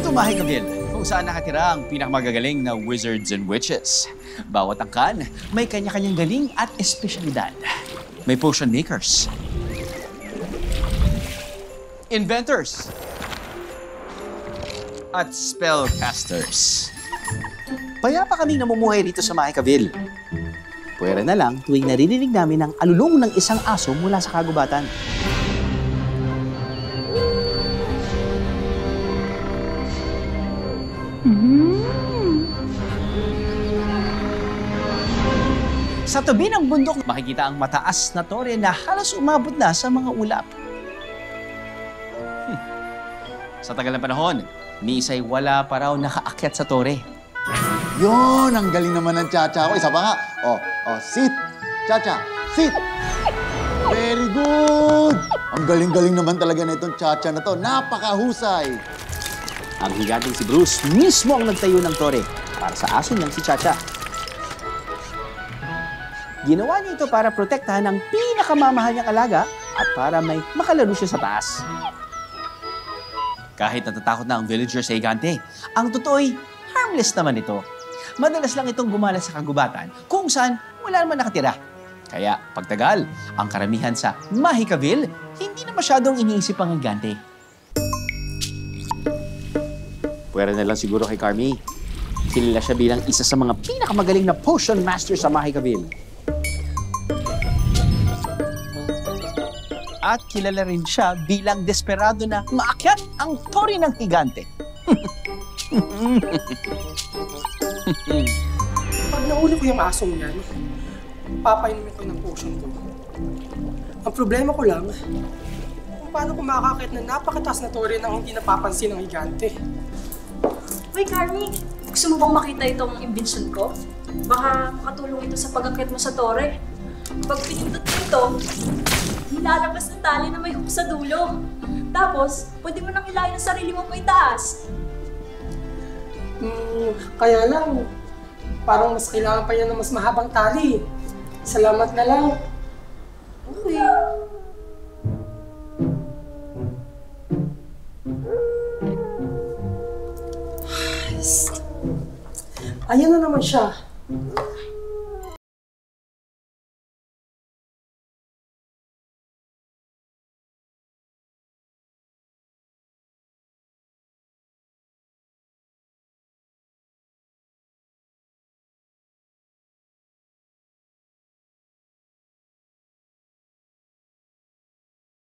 Ito Mahikaville, kung saan nakatira ang pinakamagagaling na wizards and witches. Bawat angkan, may kanya-kanyang galing at espesyalidad. May potion makers, inventors, at spellcasters. Payapa kaming namumuhay rito sa Mahikaville. Pwera na lang tuwing naririnig namin ang alulong ng isang aso mula sa kagubatan. Sa tabi ng bundok, makikita ang mataas na tore na halos umabot na sa mga ulap. Sa tagal ng panahon, ni Isay wala pa raw nakaakyat sa tore. Yon, ang galing naman ng Chacha ko. Isa pa nga. Sit. Chacha, sit. Very good. Ang galing-galing naman talaga na itong Chacha na to. Napakahusay. Ang higanting si Bruce mismo ang nagtayo ng tore para sa aso niyang si Chacha. Ginawa niya ito para protektahan ang pinakamamahal niyang alaga at para may makalaro siya sa taas. Kahit natatakot na ang villager sa higante, ang totoo'y harmless naman ito. Madalas lang itong gumala sa kagubatan kung saan wala naman nakatira. Kaya pagtagal, ang karamihan sa Mahikaville, hindi na masyadong iniisip ang higante. Pwera na lang siguro kay Carmi. Kilala siya bilang isa sa mga pinakamagaling na potion master sa Mahikaville. At kilala rin siya bilang desperado na maakyat ang tore ng higante. Pag nauli ko yung asong yan, papainumin ko ng potion ko. Ang problema ko lang, kung paano ko makakakit na napakataas na tore nang hindi napapansin ng higante. Uy, Carmi, gusto mo bang makita itong invention ko? Baka makatulong ito sa pag-akit mo sa tore. Pag pinindot mo ito, nilalabas ng tali na may hook sa dulo. Tapos, pwede mo nang ilayin ang sarili mo pa itaas. Kaya lang, parang mas kailangan pa yan ng mas mahabang tali. Salamat na lang. Okay. Ayan na naman siya.